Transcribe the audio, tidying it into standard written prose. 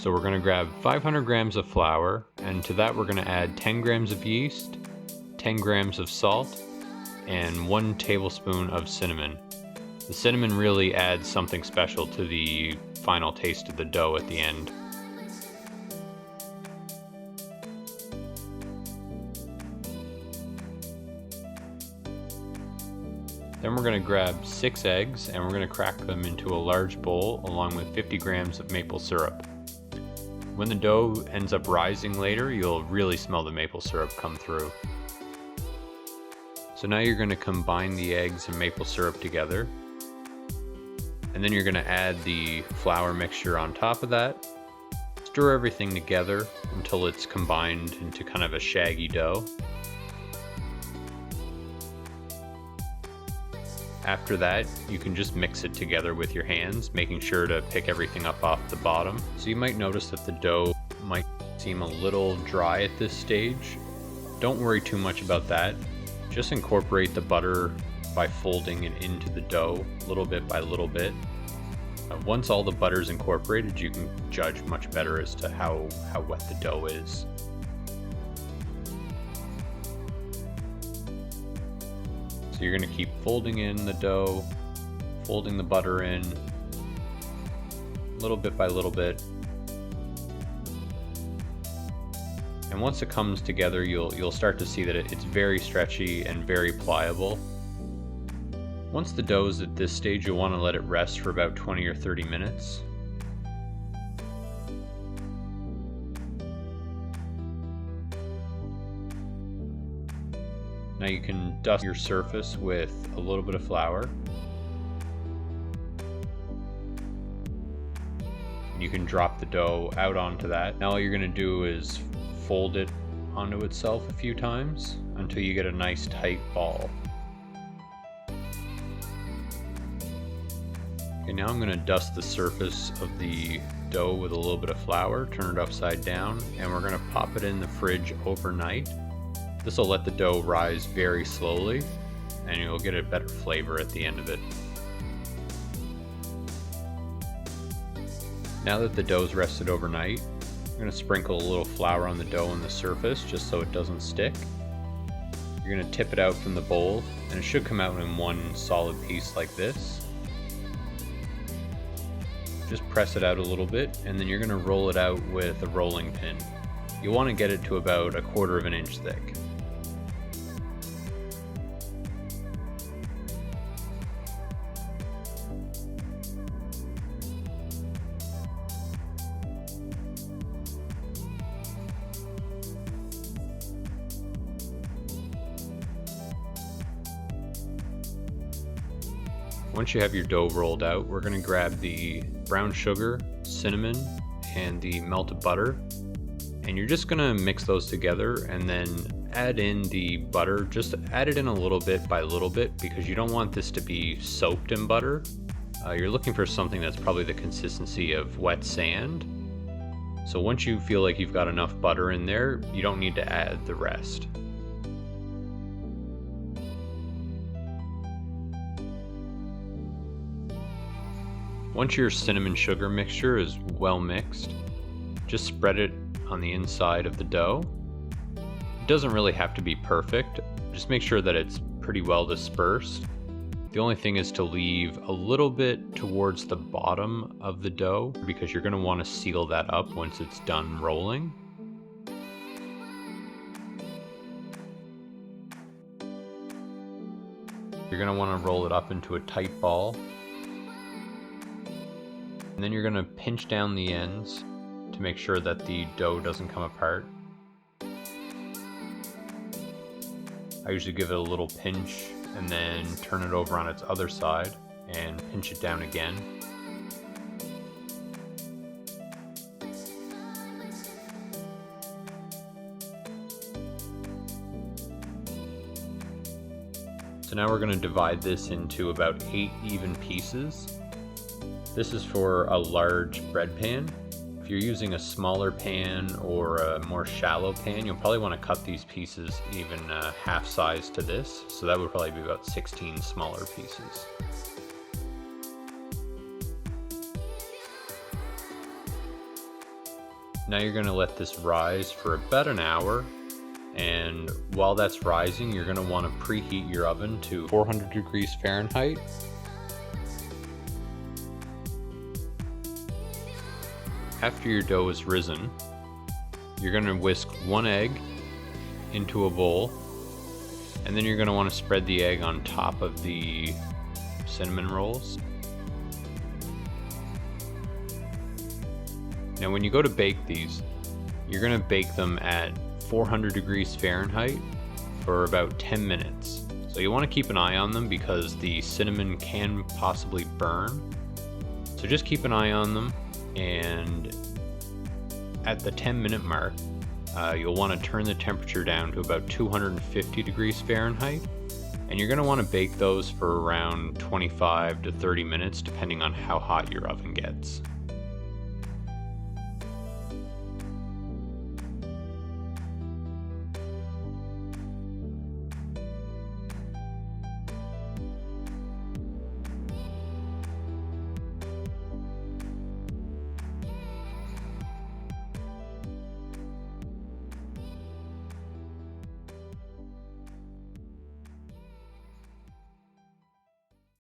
So we're going to grab 500 grams of flour, and to that we're going to add 10 grams of yeast, 10 grams of salt, and 1 tablespoon of cinnamon. The cinnamon really adds something special to the final taste of the dough at the end. Then we're going to grab 6 eggs and we're going to crack them into a large bowl along with 50 grams of maple syrup. When the dough ends up rising later, you'll really smell the maple syrup come through. So now you're going to combine the eggs and maple syrup together. And then you're going to add the flour mixture on top of that. Stir everything together until it's combined into kind of a shaggy dough. After that, you can just mix it together with your hands, making sure to pick everything up off the bottom. So you might notice that the dough might seem a little dry at this stage. Don't worry too much about that. Just incorporate the butter by folding it into the dough little bit by little bit. Once all the butter is incorporated, you can judge much better as to how wet the dough is. So you're going to keep folding in the dough, folding the butter in, little bit by little bit. And once it comes together, you'll start to see that it's very stretchy and very pliable. Once the dough is at this stage, you'll want to let it rest for about 20 or 30 minutes. Now you can dust your surface with a little bit of flour. You can drop the dough out onto that. Now all you're going to do is fold it onto itself a few times until you get a nice tight ball. Okay, now I'm going to dust the surface of the dough with a little bit of flour, turn it upside down, and we're going to pop it in the fridge overnight. This will let the dough rise very slowly, and you'll get a better flavor at the end of it. Now that the dough's rested overnight, I'm going to sprinkle a little flour on the dough on the surface just so it doesn't stick. You're going to tip it out from the bowl, and it should come out in one solid piece like this. Just press it out a little bit, and then you're going to roll it out with a rolling pin. You'll want to get it to about 1/4 of an inch thick. Once you have your dough rolled out, we're going to grab the brown sugar, cinnamon, and the melted butter, and you're just going to mix those together and then add in the butter. Just add it in a little bit by little bit because you don't want this to be soaked in butter. You're looking for something that's probably the consistency of wet sand. So once you feel like you've got enough butter in there, you don't need to add the rest. Once your cinnamon sugar mixture is well mixed, just spread it on the inside of the dough. It doesn't really have to be perfect, just make sure that it's pretty well dispersed. The only thing is to leave a little bit towards the bottom of the dough because you're going to want to seal that up once it's done rolling. You're going to want to roll it up into a tight ball. And then you're going to pinch down the ends to make sure that the dough doesn't come apart. I usually give it a little pinch and then turn it over on its other side and pinch it down again. So now we're going to divide this into about 8 even pieces. This is for a large bread pan. If you're using a smaller pan or a more shallow pan, you'll probably want to cut these pieces even half size to this. So that would probably be about 16 smaller pieces. Now you're going to let this rise for about an hour, and while that's rising, you're going to want to preheat your oven to 400 degrees Fahrenheit. After your dough is risen, you're going to whisk 1 egg into a bowl, and then you're going to want to spread the egg on top of the cinnamon rolls. Now when you go to bake these, you're going to bake them at 400 degrees Fahrenheit for about 10 minutes. So you want to keep an eye on them because the cinnamon can possibly burn. So just keep an eye on them, and at the 10-minute mark, you'll want to turn the temperature down to about 250 degrees Fahrenheit, and you're going to want to bake those for around 25 to 30 minutes depending on how hot your oven gets.